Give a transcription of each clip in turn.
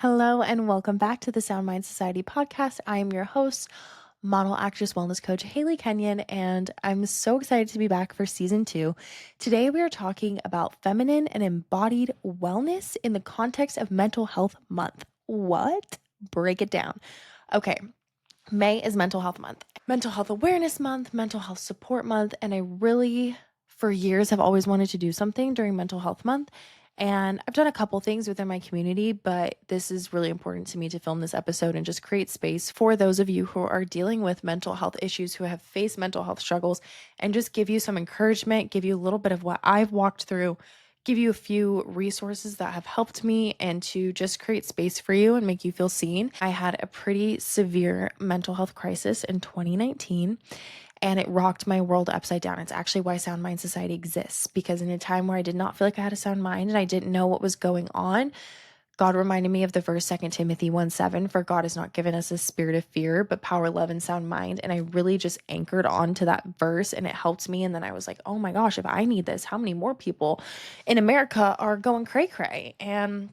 Hello and welcome back to the Sound Mind Society podcast. I am your host, model, actress, wellness coach, Hailey Kenyon, and I'm so excited to be back for season 2. Today we are talking about feminine and embodied wellness in the context of Mental Health Month. What? Break it down. Okay, May is Mental Health Month, Mental Health Awareness Month, Mental Health Support Month, and I really, for years, have always wanted to do something during Mental Health Month. And I've done a couple things within my community, but this is really important to me to film this episode and just create space for those of you who are dealing with mental health issues, who have faced mental health struggles, and just give you some encouragement, give you a little bit of what I've walked through, give you a few resources that have helped me, and to just create space for you and make you feel seen. I had a pretty severe mental health crisis in 2019 and it rocked my world upside down. It's actually why Sound Mind Society exists, because in a time where I did not feel like I had a sound mind and I didn't know what was going on, God reminded me of the verse 2 Timothy 1:7, for God has not given us a spirit of fear, but power, love, and sound mind. And I really just anchored on to that verse and it helped me. And then I was like, oh my gosh, if I need this, how many more people in America are going cray cray? And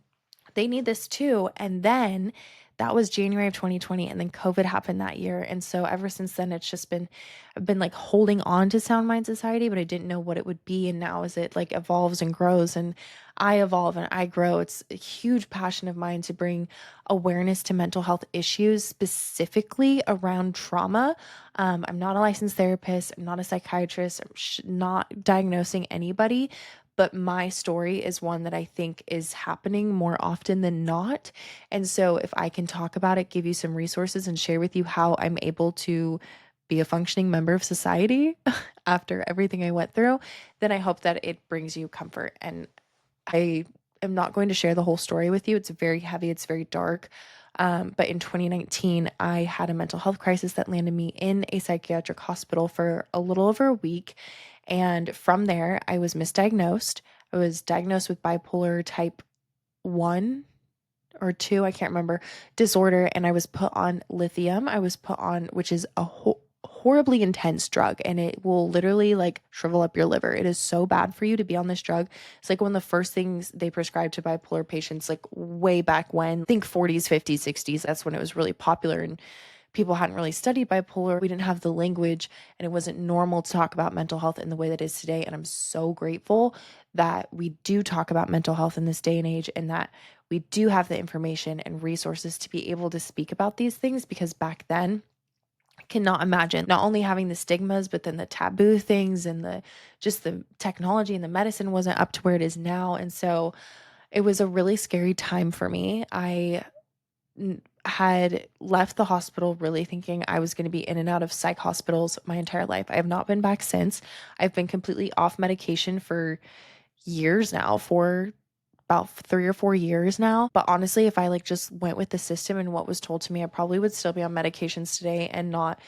they need this too. And then that was January of 2020. And then COVID happened that year. And so ever since then, I've been like holding on to Sound Mind Society, but I didn't know what it would be. And now as it like evolves and grows and I evolve and I grow, it's a huge passion of mine to bring awareness to mental health issues, specifically around trauma. I'm not a licensed therapist. I'm not a psychiatrist. I'm not diagnosing anybody, but my story is one that I think is happening more often than not. And so if I can talk about it, give you some resources and share with you how I'm able to be a functioning member of society after everything I went through, then I hope that it brings you comfort. And I am not going to share the whole story with you. It's very heavy, it's very dark. But in 2019, I had a mental health crisis that landed me in a psychiatric hospital for a little over a week. And from there, I was misdiagnosed. I was diagnosed with bipolar type 1 or 2, I can't remember, disorder. And I was put on lithium. I was put on, which is a horribly intense drug, and it will literally like shrivel up your liver. It is so bad for you to be on this drug. It's like one of the first things they prescribed to bipolar patients, like way back when, I think 40s, 50s, 60s. That's when it was really popular. And people hadn't really studied bipolar. We didn't have the language, and it wasn't normal to talk about mental health in the way that it is today. And I'm so grateful that we do talk about mental health in this day and age, and that we do have the information and resources to be able to speak about these things, because back then, I cannot imagine not only having the stigmas, but then the taboo things and the technology and the medicine wasn't up to where it is now. And so it was a really scary time for me. I had left the hospital really thinking I was going to be in and out of psych hospitals my entire life. I have not been back since. I've been completely off medication for years now, for about 3 or 4 years now. But honestly, if I like just went with the system and what was told to me, I probably would still be on medications today and not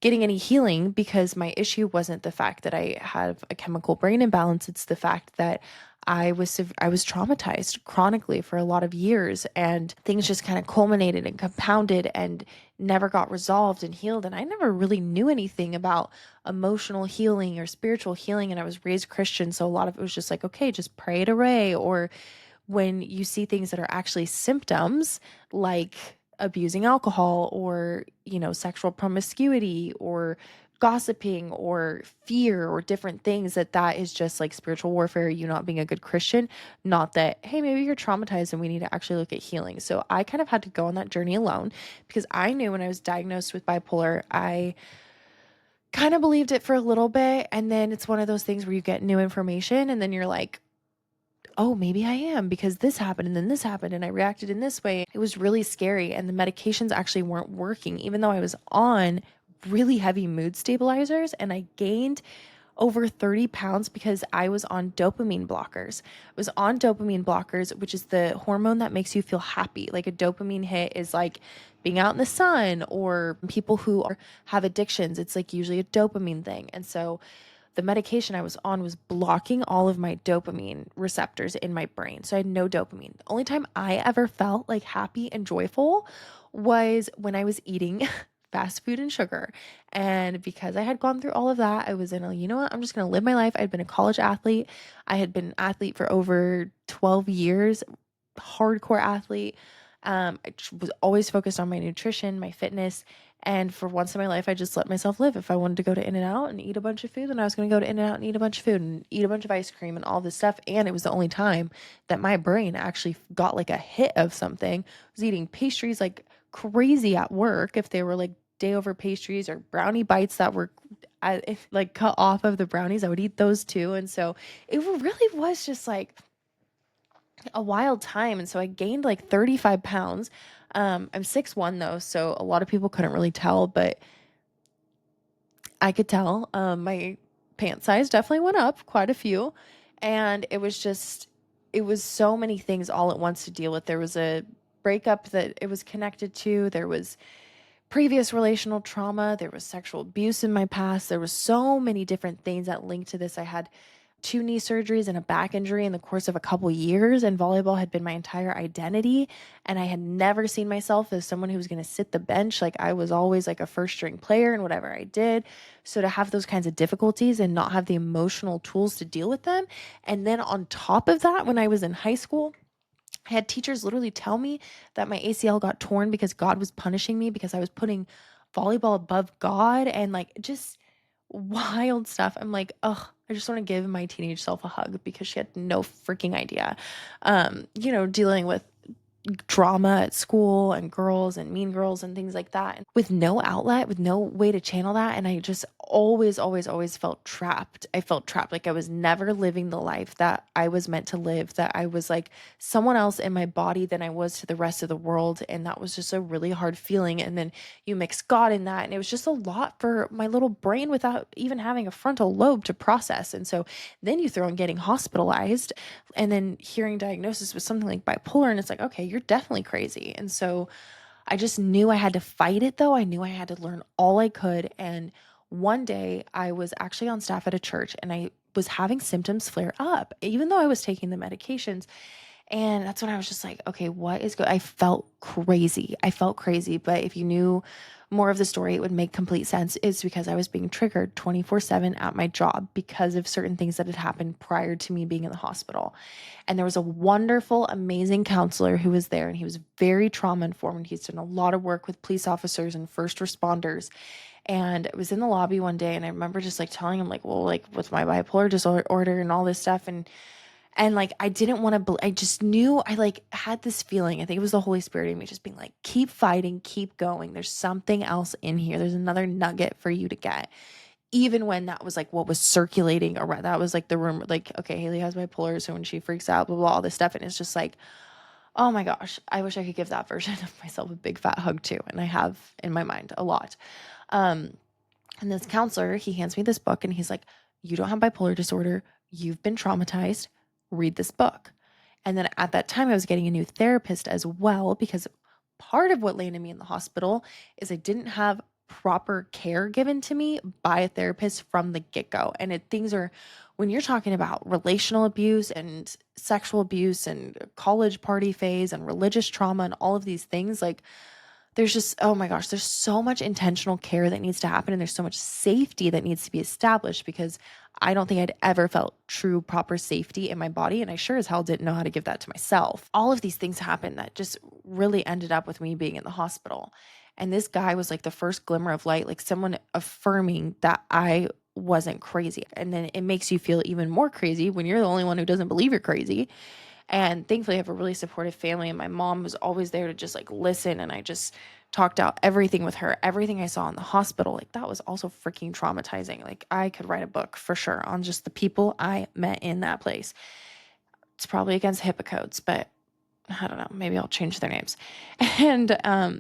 getting any healing, because my issue wasn't the fact that I have a chemical brain imbalance. It's the fact that I was traumatized chronically for a lot of years, and things just kind of culminated and compounded and never got resolved and healed. And I never really knew anything about emotional healing or spiritual healing. And I was raised Christian, so a lot of it was just like, okay, just pray it away. Or when you see things that are actually symptoms, like abusing alcohol or, sexual promiscuity or gossiping or fear or different things, that is just like spiritual warfare, you not being a good Christian, not that, hey, maybe you're traumatized and we need to actually look at healing. So I kind of had to go on that journey alone, because I knew when I was diagnosed with bipolar, I kind of believed it for a little bit. And then it's one of those things where you get new information and then you're like, oh, maybe I am, because this happened and then this happened and I reacted in this way. It was really scary. And the medications actually weren't working, even though I was on really heavy mood stabilizers, and I gained over 30 pounds because I was on dopamine blockers. I was on dopamine blockers, which is the hormone that makes you feel happy. Like a dopamine hit is like being out in the sun, or people who have addictions, it's like usually a dopamine thing. And so the medication I was on was blocking all of my dopamine receptors in my brain. So I had no dopamine. The only time I ever felt like happy and joyful was when I was eating fast food and sugar. And because I had gone through all of that, I was in you know what, I'm just going to live my life. I'd been a college athlete. I had been an athlete for over 12 years, hardcore athlete. Was always focused on my nutrition, my fitness. And for once in my life, I just let myself live. If I wanted to go to In-N-Out and eat a bunch of food, then I was going to go to In-N-Out and eat a bunch of food and eat a bunch of ice cream and all this stuff. And it was the only time that my brain actually got like a hit of something. I was eating pastries like crazy at work. If they were like day over pastries or brownie bites that were if like cut off of the brownies, I would eat those too. And so it really was just like a wild time. And so I gained like 35 pounds. I'm 6'1" though, so a lot of people couldn't really tell, but I could tell. My pant size definitely went up quite a few. And it was so many things all at once to deal with. There was a breakup that it was connected to. There was previous relational trauma. There was sexual abuse in my past. There was so many different things that linked to this. I had 2 knee surgeries and a back injury in the course of a couple years, and volleyball had been my entire identity, and I had never seen myself as someone who was going to sit the bench. Like, I was always like a first string player in whatever I did. So to have those kinds of difficulties and not have the emotional tools to deal with them, and then on top of that, when I was in high school, I had teachers literally tell me that my ACL got torn because God was punishing me because I was putting volleyball above God, and like just wild stuff. I'm like, oh, I just want to give my teenage self a hug because she had no freaking idea. Dealing with drama at school and girls and mean girls and things like that, and with no outlet, with no way to channel that. And I just always felt trapped. I felt trapped. Like I was never living the life that I was meant to live, that I was like someone else in my body than I was to the rest of the world. And that was just a really hard feeling. And then you mix God in that, and it was just a lot for my little brain without even having a frontal lobe to process. And so then you throw in getting hospitalized and then hearing diagnosis with something like bipolar, and it's like, okay, you're definitely crazy. And so I just knew I had to fight it though. I knew I had to learn all I could. And one day I was actually on staff at a church, and I was having symptoms flare up, even though I was taking the medications. And that's when I was just like, okay, what is good? I felt crazy. I felt crazy. But if you knew more of the story, it would make complete sense. It's because I was being triggered 24/7 at my job because of certain things that had happened prior to me being in the hospital. And there was a wonderful, amazing counselor who was there, and he was very trauma informed. He's done a lot of work with police officers and first responders. And I was in the lobby one day, and I remember just like telling him, like, well, like with my bipolar disorder and all this stuff. And like, I didn't want to, I just knew, I like had this feeling, I think it was the Holy Spirit in me just being like, keep fighting, keep going. There's something else in here. There's another nugget for you to get. Even when that was like what was circulating around, that was like the rumor, like, okay, Hailey has bipolar. So when she freaks out, blah, blah, all this stuff. And it's just like, oh my gosh, I wish I could give that version of myself a big fat hug too. And I have in my mind a lot. Um, and this counselor, he hands me this book, and he's like, you don't have bipolar disorder. You've been traumatized. Read this book. And then at that time, I was getting a new therapist as well, because part of what landed me in the hospital is I didn't have proper care given to me by a therapist from the get-go. And things are, when you're talking about relational abuse and sexual abuse and college party phase and religious trauma and all of these things, like there's just, oh my gosh, there's so much intentional care that needs to happen, and there's so much safety that needs to be established, because I don't think I'd ever felt true, proper safety in my body. And I sure as hell didn't know how to give that to myself. All of these things happened that just really ended up with me being in the hospital. And this guy was like the first glimmer of light, like someone affirming that I wasn't crazy. And then it makes you feel even more crazy when you're the only one who doesn't believe you're crazy. And thankfully, I have a really supportive family, and my mom was always there to just like listen. And I just talked out everything with her, everything I saw in the hospital. Like, that was also freaking traumatizing. Like, I could write a book for sure on just the people I met in that place. It's probably against HIPAA codes, but I don't know, maybe I'll change their names. And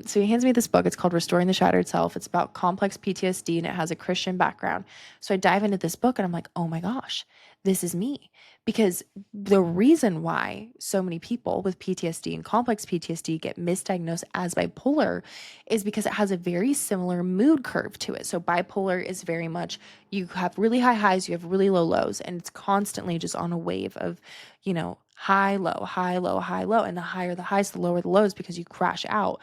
so he hands me this book. It's called Restoring the Shattered Self. It's about complex PTSD, and it has a Christian background. So I dive into this book, and I'm like, oh my gosh, this is me. Because the reason why so many people with PTSD and complex PTSD get misdiagnosed as bipolar is because it has a very similar mood curve to it. So bipolar is very much, you have really high highs, you have really low lows, and it's constantly just on a wave of, high, low, high, low, high, low. And the higher the highs, the lower the lows, because you crash out.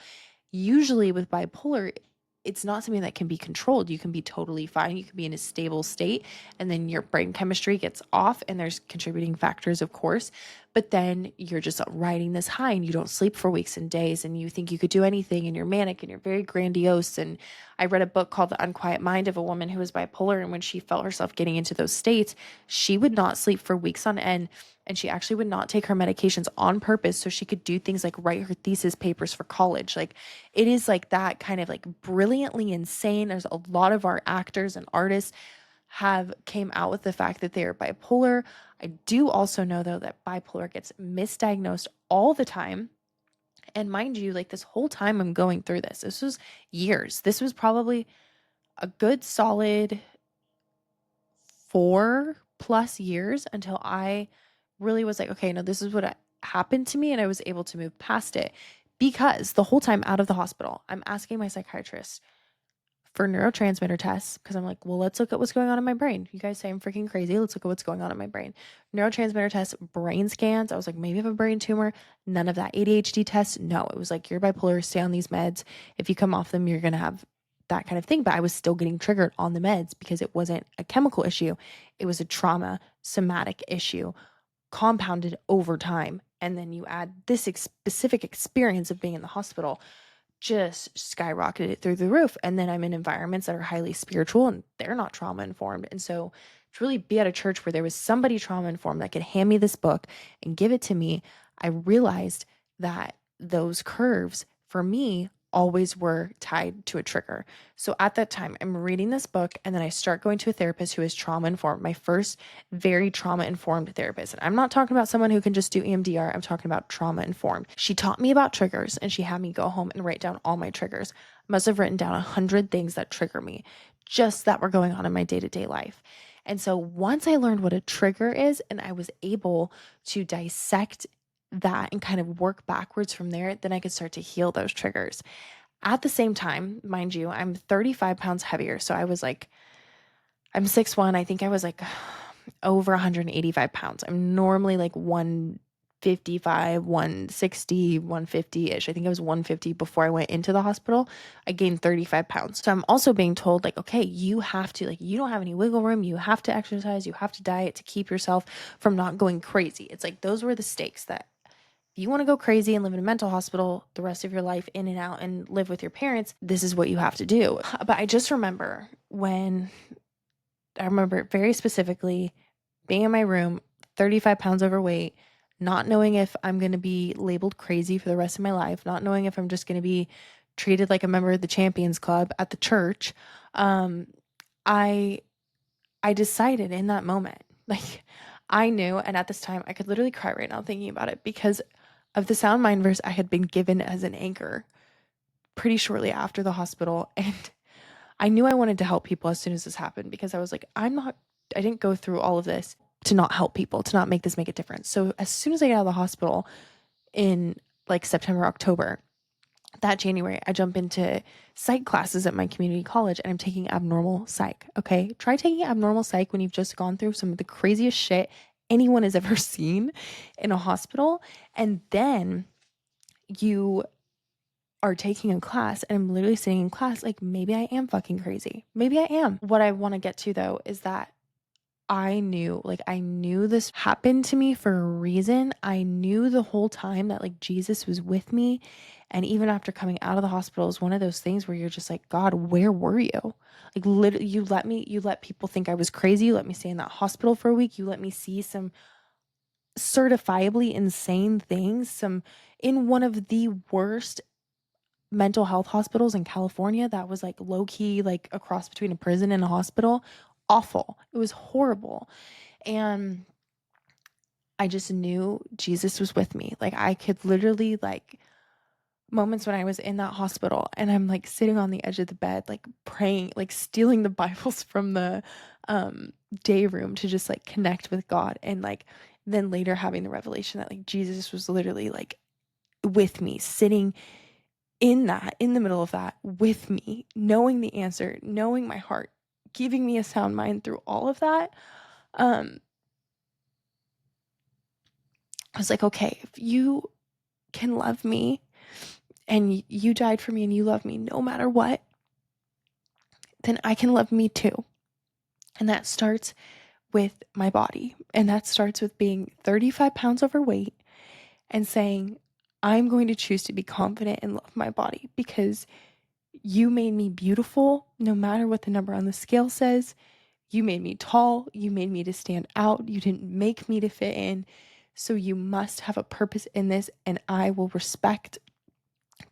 Usually with bipolar, it's not something that can be controlled. You can be totally fine. You can be in a stable state, and then your brain chemistry gets off, and there's contributing factors, of course. But then you're just riding this high and you don't sleep for weeks and days and you think you could do anything and you're manic and you're very grandiose. And I read a book called The Unquiet Mind of a woman who was bipolar. And when she felt herself getting into those states, she would not sleep for weeks on end. And she actually would not take her medications on purpose so she could do things like write her thesis papers for college. Like, it is like that kind of like brilliantly insane. There's a lot of our actors and artists have came out with the fact that they are bipolar. I do also know though that bipolar gets misdiagnosed all the time. And mind you, like this whole time I'm going through this was years. This was probably a good solid 4+ years until I really was like, okay, no, this is what happened to me. And I was able to move past it because the whole time out of the hospital, I'm asking my psychiatrist for neurotransmitter tests because I'm like, well, let's look at what's going on in my brain. You guys say I'm freaking crazy. Let's look at what's going on in my brain. Neurotransmitter tests, brain scans. I was like, maybe I have a brain tumor. None of that. ADHD tests. No, it was like, you're bipolar, stay on these meds. If you come off them, you're going to have that kind of thing. But I was still getting triggered on the meds because it wasn't a chemical issue. It was a trauma, somatic issue, compounded over time. And then you add this specific experience of being in the hospital, just skyrocketed it through the roof. And then I'm in environments that are highly spiritual and they're not trauma informed. And so to really be at a church where there was somebody trauma informed that could hand me this book and give it to me, I realized that those curves for me always were tied to a trigger. So at that time, I'm reading this book and then I start going to a therapist who is trauma informed, my first very trauma informed therapist. And I'm not talking about someone who can just do EMDR. I'm talking about trauma informed. She taught me about triggers and she had me go home and write down all my triggers. I must have written down 100 things that trigger me, just that were going on in my day-to-day life. And so once I learned what a trigger is and I was able to dissect that and kind of work backwards from there, then I could start to heal those triggers. At the same time, mind you, I'm 35 pounds heavier. So I was like, I'm 6'1". I think I was like over 185 pounds. I'm normally like 155, 160, 150-ish. I think I was 150 before I went into the hospital. I gained 35 pounds. So I'm also being told like, okay, you have to, like, you don't have any wiggle room. You have to exercise. You have to diet to keep yourself from not going crazy. It's like, those were the stakes that if you want to go crazy and live in a mental hospital the rest of your life, in and out, and live with your parents, this is what you have to do. But I just remember I remember very specifically being in my room, 35 pounds overweight, not knowing if I'm going to be labeled crazy for the rest of my life, not knowing if I'm just going to be treated like a member of the Champions Club at the church. I decided in that moment, like, I knew, and at this time I could literally cry right now thinking about it because of the sound mind verse I had been given as an anchor pretty shortly after the hospital. And I knew I wanted to help people as soon as this happened because I was like, I didn't go through all of this to not help people, to not make a difference. So as soon as I got out of the hospital in like September, October, that January, I jump into psych classes at my community college and I'm taking abnormal psych. Okay. Try taking abnormal psych when you've just gone through some of the craziest shit anyone has ever seen in a hospital. And then you are taking a class and I'm literally sitting in class like, maybe I am fucking crazy. Maybe I am. What I want to get to though is that I knew this happened to me for a reason. I knew the whole time that like Jesus was with me. And even after coming out of the hospital is one of those things where you're just like, God, where were you? Like literally, you let people think I was crazy. You let me stay in that hospital for a week. You let me see some certifiably insane things, in one of the worst mental health hospitals in California that was like low key, like a cross between a prison and a hospital. Awful. It was horrible. And I just knew Jesus was with me. Like I could literally like moments when I was in that hospital and I'm like sitting on the edge of the bed, like praying, like stealing the Bibles from the day room to just like connect with God. And like then later having the revelation that like Jesus was literally like with me, sitting in the middle of that with me, knowing the answer, knowing my heart, giving me a sound mind through all of that. I was like, okay, if you can love me and you died for me and you love me no matter what, then I can love me too. And that starts with my body. And that starts with being 35 pounds overweight and saying, I'm going to choose to be confident and love my body because you made me beautiful no matter what the number on the scale says. You made me tall. You made me to stand out. You didn't make me to fit in. So you must have a purpose in this, and I will respect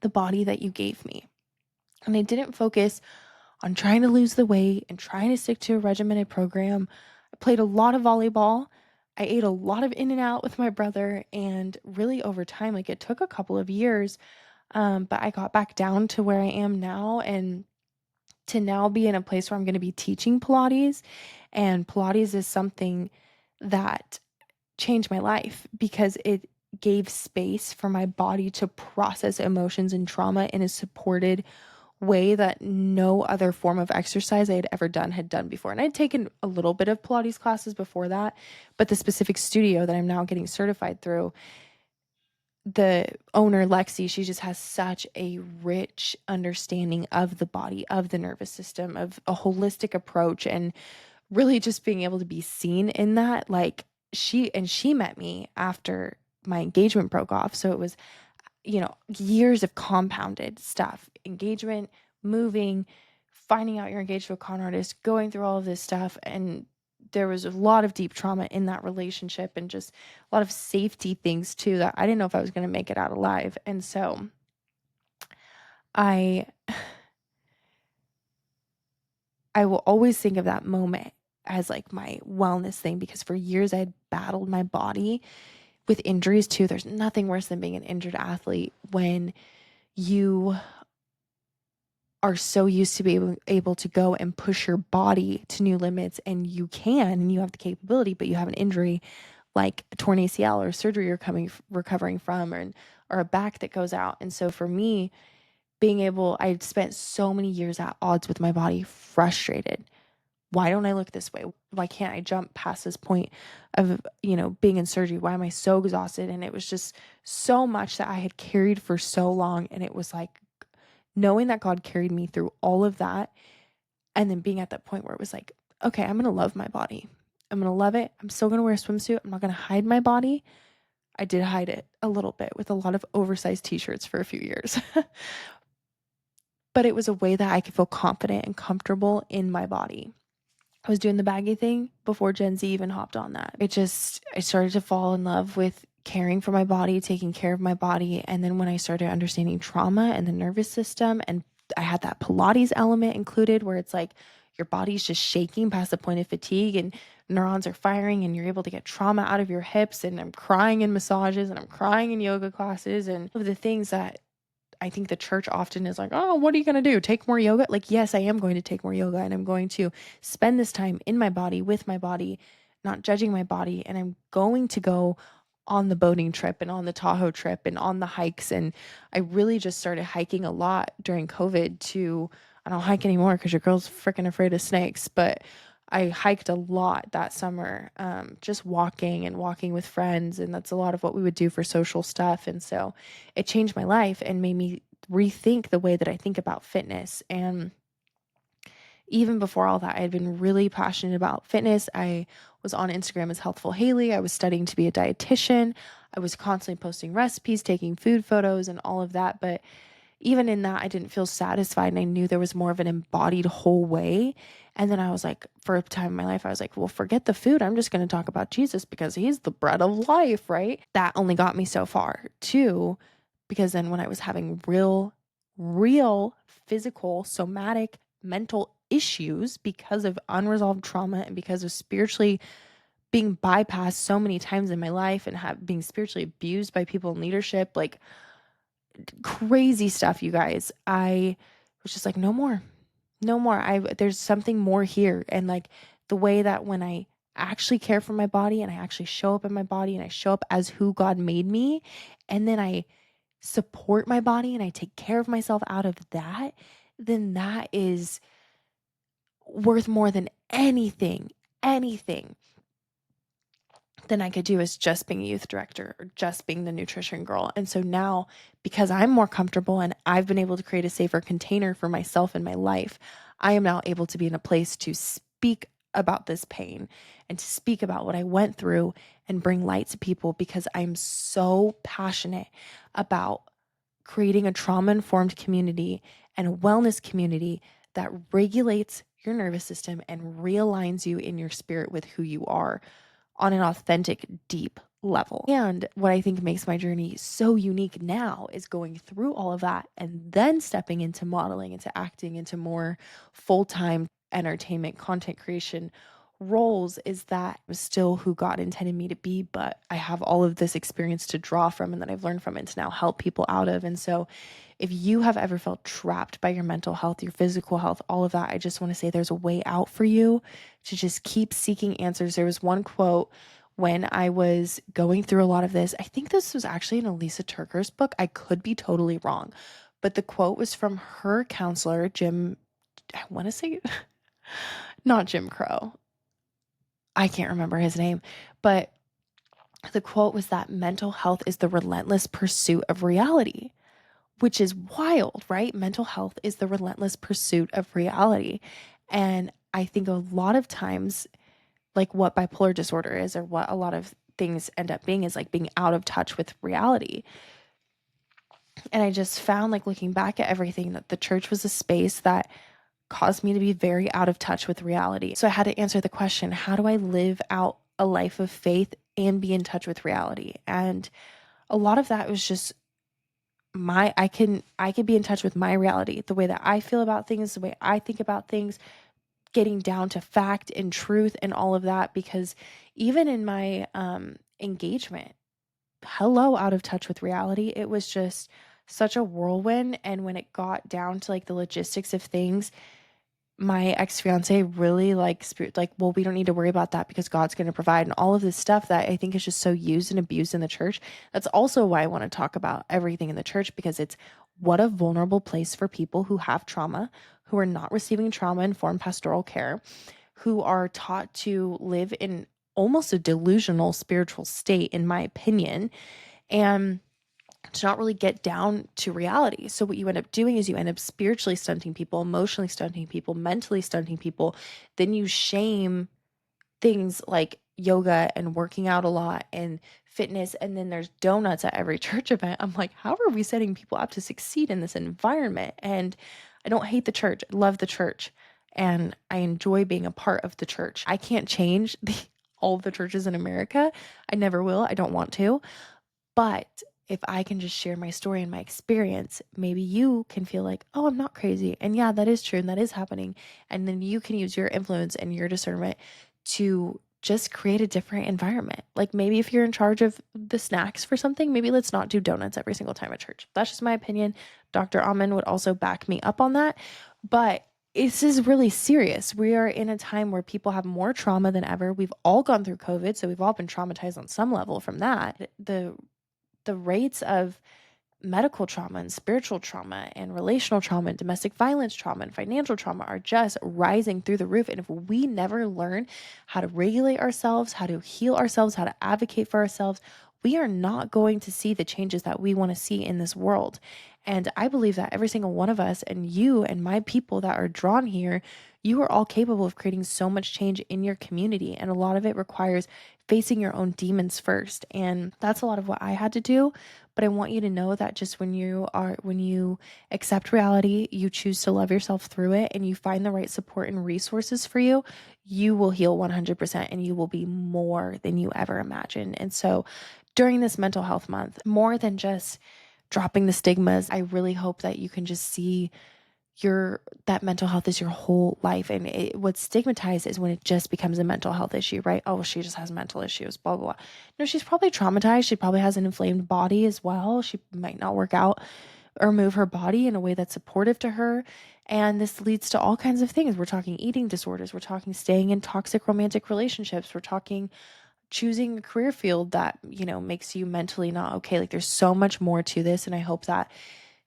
the body that you gave me. And I didn't focus on trying to lose the weight and trying to stick to a regimented program. I played a lot of volleyball. I ate a lot of in and out with my brother, and really over time, like it took a couple of years, but I got back down to where I am now, and to now be in a place where I'm going to be teaching Pilates. And Pilates is something that changed my life because it gave space for my body to process emotions and trauma in a supported way that no other form of exercise I had ever done had done before. And I'd taken a little bit of Pilates classes before that, but the specific studio that I'm now getting certified through, the owner, Lexi, she just has such a rich understanding of the body, of the nervous system, of a holistic approach, and really just being able to be seen in that. Like she met me after my engagement broke off. So it was, years of compounded stuff, engagement, moving, finding out you're engaged to a con artist, going through all of this stuff. And there was a lot of deep trauma in that relationship and just a lot of safety things too that I didn't know if I was going to make it out alive. And so I will always think of that moment as like my wellness thing, because for years I had battled my body with injuries too. There's nothing worse than being an injured athlete when you are so used to being able to go and push your body to new limits, and you can, and you have the capability, but you have an injury like a torn ACL or surgery you're recovering from, or a back that goes out. And so for me, I'd spent so many years at odds with my body, frustrated. Why don't I look this way? Why can't I jump past this point of, being in surgery? Why am I so exhausted? And it was just so much that I had carried for so long. And it was like, knowing that God carried me through all of that, and then being at that point where it was like, okay, I'm going to love my body. I'm going to love it. I'm still going to wear a swimsuit. I'm not going to hide my body. I did hide it a little bit with a lot of oversized t-shirts for a few years. But it was a way that I could feel confident and comfortable in my body. I was doing the baggy thing before Gen Z even hopped on that. I started to fall in love with caring for my body, taking care of my body. And then when I started understanding trauma and the nervous system, and I had that Pilates element included where it's like your body's just shaking past the point of fatigue and neurons are firing and you're able to get trauma out of your hips. And I'm crying in massages and I'm crying in yoga classes, and the things that I think the church often is like, oh, what are you going to do? Take more yoga? Like, yes, I am going to take more yoga, and I'm going to spend this time in my body, with my body, not judging my body. And I'm going to go on the boating trip and on the Tahoe trip and on the hikes. And I really just started hiking a lot during COVID I don't hike anymore because your girl's freaking afraid of snakes, but I hiked a lot that summer, just walking with friends. And that's a lot of what we would do for social stuff. And so it changed my life and made me rethink the way that I think about fitness. And even before all that, I had been really passionate about fitness. I was on Instagram as Healthful Hailey. I was studying to be a dietitian. I was constantly posting recipes, taking food photos and all of that. But even in that, I didn't feel satisfied, and I knew there was more of an embodied whole way. And then I was like, for a time in my life, I was like, well, forget the food. I'm just going to talk about Jesus because he's the bread of life, right? That only got me so far too, because then when I was having real physical, somatic, mental issues because of unresolved trauma and because of spiritually being bypassed so many times in my life and being spiritually abused by people in leadership, like crazy stuff, you guys. I was just like, no more. There's something more here. And like the way that when I actually care for my body and I actually show up in my body and I show up as who God made me, and then I support my body and I take care of myself out of that, then that is worth more than anything than I could do as just being a youth director or just being the nutrition girl. And so now, because I'm more comfortable and I've been able to create a safer container for myself in my life, I am now able to be in a place to speak about this pain and to speak about what I went through and bring light to people, because I'm so passionate about creating a trauma-informed community and a wellness community that regulates your nervous system and realigns you in your spirit with who you are on an authentic, deep level. And what I think makes my journey so unique now is going through all of that and then stepping into modeling, into acting, into more full-time entertainment content creation roles, is that I'm still who God intended me to be, but I have all of this experience to draw from and that I've learned from it to now help people out of. And so if you have ever felt trapped by your mental health, your physical health, all of that, I just want to say there's a way out for you to just keep seeking answers. There was one quote when I was going through a lot of this. I think this was actually in Elisa Turker's book. I could be totally wrong, but the quote was from her counselor, Jim, I want to say, not Jim Crow. I can't remember his name, but the quote was that mental health is the relentless pursuit of reality, which is wild, right? Mental health is the relentless pursuit of reality. And I think a lot of times, like what bipolar disorder is, or what a lot of things end up being, is like being out of touch with reality. And I just found, like, looking back at everything, that the church was a space that caused me to be very out of touch with reality. So I had to answer the question, how do I live out a life of faith and be in touch with reality? And a lot of that was just I can be in touch with my reality, the way that I feel about things, the way I think about things, getting down to fact and truth and all of that. Because even in my engagement, hello, out of touch with reality, it was just such a whirlwind. And when it got down to like the logistics of things, my ex-fiance really well, we don't need to worry about that because God's going to provide, and all of this stuff that I think is just so used and abused in the church. That's also why I want to talk about everything in the church, because it's what a vulnerable place for people who have trauma, who are not receiving trauma-informed pastoral care, who are taught to live in almost a delusional spiritual state, in my opinion, and to not really get down to reality. So what you end up doing is you end up spiritually stunting people, emotionally stunting people, mentally stunting people. Then you shame things like yoga and working out a lot and fitness. And then there's donuts at every church event. I'm like, how are we setting people up to succeed in this environment? And I don't hate the church. I love the church. And I enjoy being a part of the church. I can't change all of the churches in America. I never will. I don't want to. But if I can just share my story and my experience, maybe you can feel like, oh, I'm not crazy. And yeah, that is true and that is happening. And then you can use your influence and your discernment to just create a different environment. Like maybe if you're in charge of the snacks for something, maybe let's not do donuts every single time at church. That's just my opinion. Dr. Amen would also back me up on that. But this is really serious. We are in a time where people have more trauma than ever. We've all gone through COVID, so we've all been traumatized on some level from that. The rates of medical trauma and spiritual trauma and relational trauma and domestic violence trauma and financial trauma are just rising through the roof. And if we never learn how to regulate ourselves, how to heal ourselves, how to advocate for ourselves, we are not going to see the changes that we want to see in this world. And I believe that every single one of us, and you and my people that are drawn here, you are all capable of creating so much change in your community. And a lot of it requires facing your own demons first. And that's a lot of what I had to do. But I want you to know that just when you accept reality, you choose to love yourself through it, and you find the right support and resources for you, you will heal 100% and you will be more than you ever imagined. And so during this mental health month, more than just dropping the stigmas, I really hope that you can just see that mental health is your whole life. And what's stigmatized is when it just becomes a mental health issue, right? Oh, she just has mental issues, blah, blah, blah. No, she's probably traumatized. She probably has an inflamed body as well. She might not work out or move her body in a way that's supportive to her. And this leads to all kinds of things. We're talking eating disorders. We're talking staying in toxic romantic relationships. We're talking choosing a career field that, makes you mentally not okay. Like there's so much more to this. And I hope that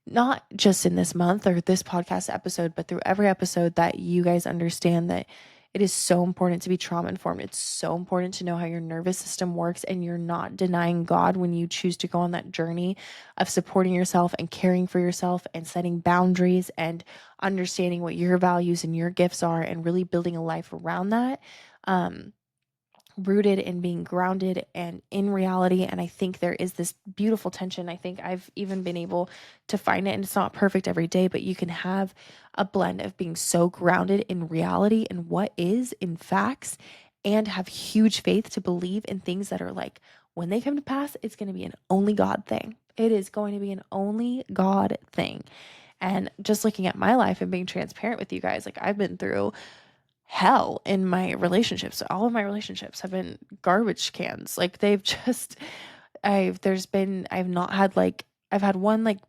not just in this month or this podcast episode, but through every episode, that you guys understand that It is so important to be trauma informed. It's so important to know how your nervous system works, and you're not denying God when you choose to go on that journey of supporting yourself and caring for yourself and setting boundaries and understanding what your values and your gifts are and really building a life around that. Rooted in being grounded and in reality. And I think there is this beautiful tension. I think I've even been able to find it, and it's not perfect every day, but you can have a blend of being so grounded in reality and what is in facts, and have huge faith to believe in things that are like, when they come to pass, it's going to be an only God thing. It is going to be an only God thing. And just looking at my life and being transparent with you guys, like, I've been through hell in my relationships. All of my relationships have been garbage cans. Like, they've just, I've not had like, I've had one, like,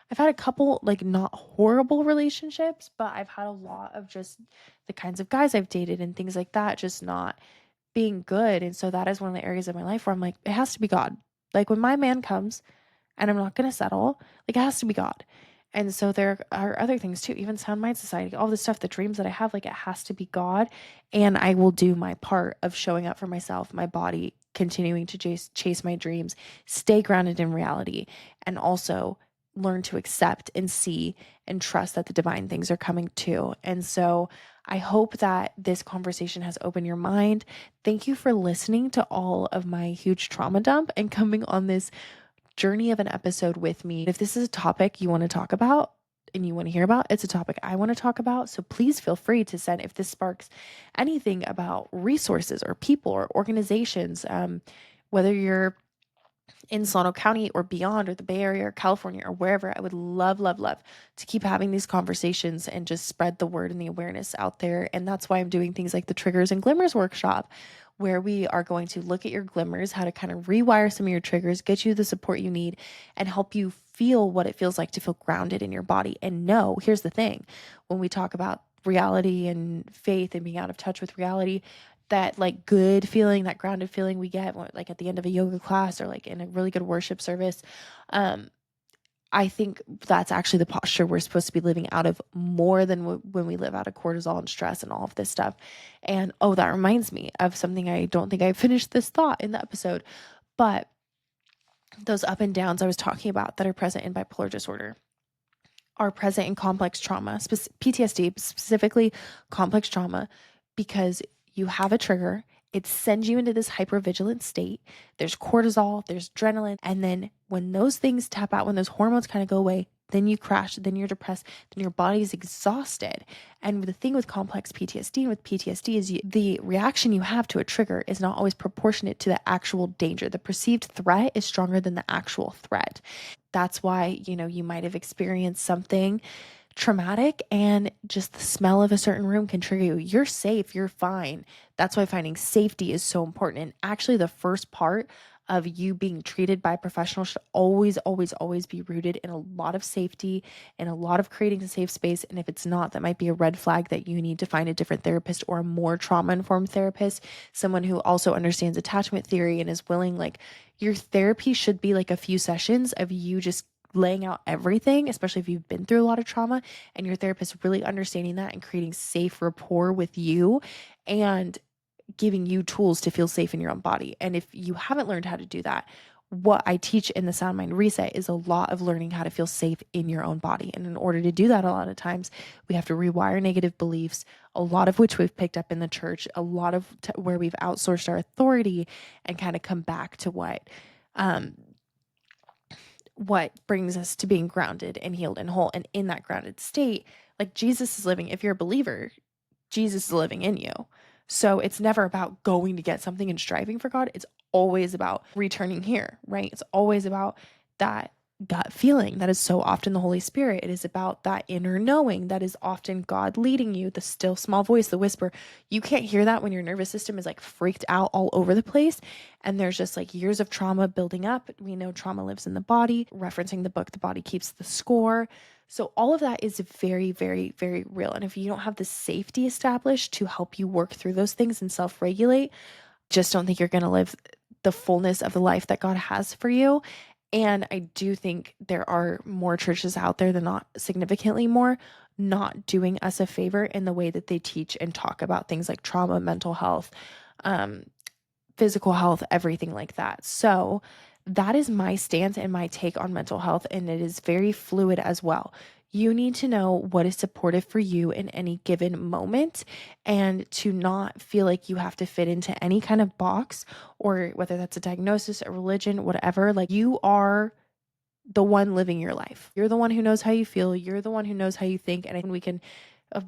I've had a couple like not horrible relationships, but I've had a lot of just the kinds of guys I've dated and things like that just not being good. And so that is one of the areas of my life where I'm like, it has to be God. Like, when my man comes, and I'm not going to settle, like, it has to be God. And so there are other things too, even Sound Mind Society, all this stuff, the dreams that I have, like, it has to be God. And I will do my part of showing up for myself, my body, continuing to chase my dreams, stay grounded in reality, and also learn to accept and see and trust that the divine things are coming too. And so I hope that this conversation has opened your mind. Thank you for listening to all of my huge trauma dump and coming on this journey of an episode with me. If this is a topic you want to talk about and you want to hear about, it's a topic I want to talk about. So please feel free to send if this sparks anything about resources or people or organizations, whether you're in Solano County or beyond, or the Bay Area or California or wherever. I would love, love, love to keep having these conversations and just spread the word and the awareness out there. And that's why I'm doing things like the Triggers and Glimmers workshop, where we are going to look at your glimmers, how to kind of rewire some of your triggers, get you the support you need, and help you feel what it feels like to feel grounded in your body. And no, here's the thing, when we talk about reality and faith and being out of touch with reality, that like good feeling, that grounded feeling we get like at the end of a yoga class or like in a really good worship service, I think that's actually the posture we're supposed to be living out of more than when we live out of cortisol and stress and all of this stuff. And oh, that reminds me of something. I don't think I finished this thought in the episode, but those up and downs I was talking about that are present in bipolar disorder are present in complex trauma, PTSD, specifically complex trauma, because you have a trigger. It sends you into this hypervigilant state. There's cortisol, there's adrenaline. And then when those things tap out, when those hormones kind of go away, then you crash, then you're depressed, then your body's exhausted. And the thing with complex PTSD and with PTSD is the reaction you have to a trigger is not always proportionate to the actual danger. The perceived threat is stronger than the actual threat. That's why, you might have experienced something traumatic and just the smell of a certain room can trigger you. You're safe, you're fine. That's why finding safety is so important. And actually, the first part of you being treated by a professional should always, always, always be rooted in a lot of safety and a lot of creating a safe space. And if it's not, that might be a red flag that you need to find a different therapist or a more trauma-informed therapist, someone who also understands attachment theory and is willing, like, your therapy should be like a few sessions of you just laying out everything, especially if you've been through a lot of trauma, and your therapist really understanding that and creating safe rapport with you and giving you tools to feel safe in your own body. And if you haven't learned how to do that, what I teach in the Sound Mind Reset is a lot of learning how to feel safe in your own body. And in order to do that, a lot of times we have to rewire negative beliefs, a lot of which we've picked up in the church, a lot of where we've outsourced our authority, and kind of come back to what brings us to being grounded and healed and whole. And in that grounded state, like, Jesus is living, if you're a believer, Jesus is living in you. So it's never about going to get something and striving for God. It's always about returning here, right? It's always about that gut feeling that is so often the Holy Spirit. It is about that inner knowing that is often God leading you, the still small voice, the whisper. You can't hear that when your nervous system is like freaked out all over the place. And there's just like years of trauma building up. We know trauma lives in the body, referencing the book, The Body Keeps the Score. So all of that is very, very, very real. And if you don't have the safety established to help you work through those things and self-regulate, just don't think you're going to live the fullness of the life that God has for you. And I do think there are more churches out there than not, significantly more, not doing us a favor in the way that they teach and talk about things like trauma, mental health, um, physical health, everything like that. So that is my stance and my take on mental health, and it is very fluid as well. You need to know what is supportive for you in any given moment and to not feel like you have to fit into any kind of box, or whether that's a diagnosis, a religion, whatever. Like, you are the one living your life. You're the one who knows how you feel. You're the one who knows how you think. And I think we can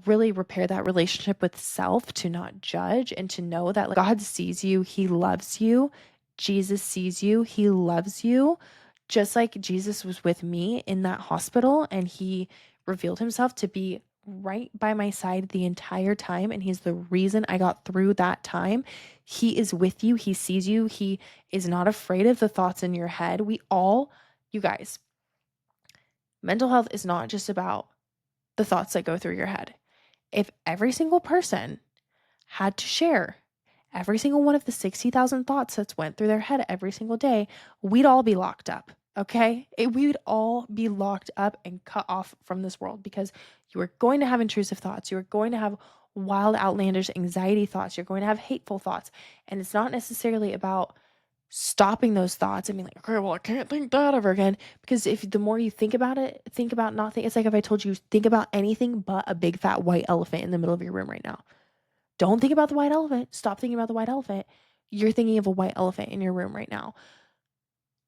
really repair that relationship with self, to not judge and to know that, like, God sees you. He loves you. Jesus sees you. He loves you. Just like Jesus was with me in that hospital, and he revealed himself to be right by my side the entire time. And he's the reason I got through that time. He is with you. He sees you. He is not afraid of the thoughts in your head. You guys, mental health is not just about the thoughts that go through your head. If every single person had to share every single one of the 60,000 thoughts that went through their head every single day, we'd all be locked up. Okay? We'd all be locked up and cut off from this world, because you are going to have intrusive thoughts. You're going to have wild, outlandish anxiety thoughts. You're going to have hateful thoughts. And it's not necessarily about stopping those thoughts and being like, okay, well, I can't think that ever again. Because if the more you think about it, think about not think. It's like if I told you, think about anything but a big fat white elephant in the middle of your room right now. Don't think about the white elephant. Stop thinking about the white elephant. You're thinking of a white elephant in your room right now.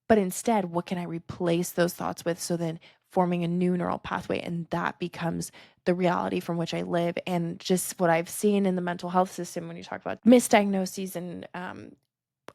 But instead, what can I replace those thoughts with? So then forming a new neural pathway, and that becomes the reality from which I live. And just what I've seen in the mental health system, when you talk about misdiagnoses and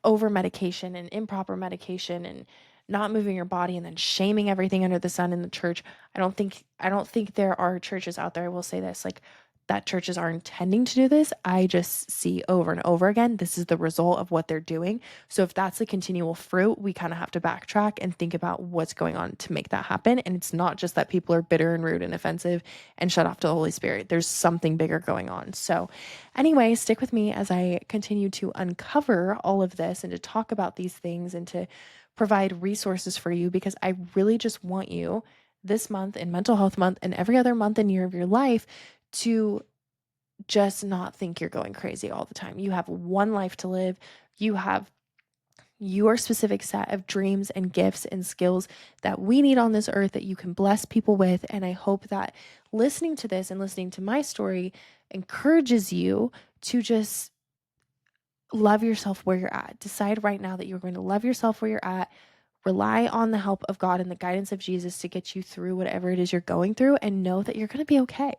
over medication and improper medication and not moving your body, and then shaming everything under the sun in the church. I don't think there are churches out there, I will say this, like, that churches are intending to do this. I just see over and over again, this is the result of what they're doing. So if that's the continual fruit, we kind of have to backtrack and think about what's going on to make that happen. And it's not just that people are bitter and rude and offensive and shut off to the Holy Spirit. There's something bigger going on. So anyway, stick with me as I continue to uncover all of this and to talk about these things and to provide resources for you, because I really just want you this month, in Mental Health Month, and every other month and year of your life, to just not think you're going crazy all the time. You have one life to live. You have your specific set of dreams and gifts and skills that we need on this earth that you can bless people with. And I hope that listening to this and listening to my story encourages you to just love yourself where you're at. Decide right now that you're going to love yourself where you're at. Rely on the help of God and the guidance of Jesus to get you through whatever it is you're going through, and know that you're going to be okay.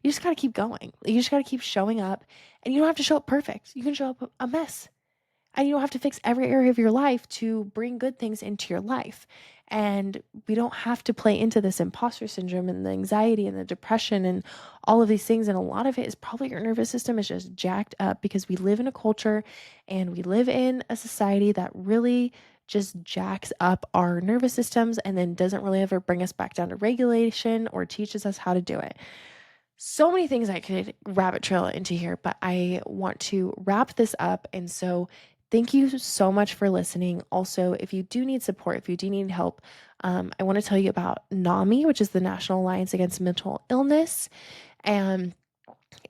You just got to keep going. You just got to keep showing up, and you don't have to show up perfect. You can show up a mess, and you don't have to fix every area of your life to bring good things into your life. And we don't have to play into this imposter syndrome and the anxiety and the depression and all of these things. And a lot of it is probably your nervous system is just jacked up because we live in a culture and we live in a society that really just jacks up our nervous systems and then doesn't really ever bring us back down to regulation or teaches us how to do it. So many things I could rabbit trail into here, but I want to wrap this up. And so thank you so much for listening. Also, if you do need support, if you do need help, I want to tell you about NAMI, which is the National Alliance Against Mental Illness. And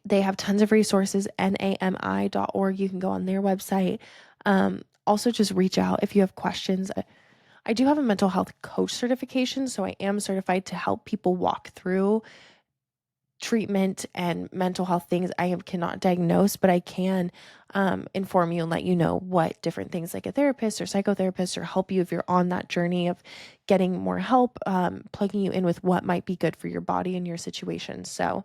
they have tons of resources, nami.org. You can go on their website. Also, just reach out if you have questions. I do have a mental health coach certification, so I am certified to help people walk through treatment and mental health things. Cannot diagnose, but I can inform you and let you know what different things, like a therapist or psychotherapist, or help you if you're on that journey of getting more help, plugging you in with what might be good for your body and your situation. So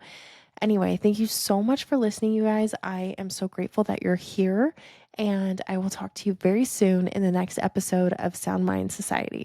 anyway, thank you so much for listening, you guys. I am so grateful that you're here, and I will talk to you very soon in the next episode of Sound Mind Society.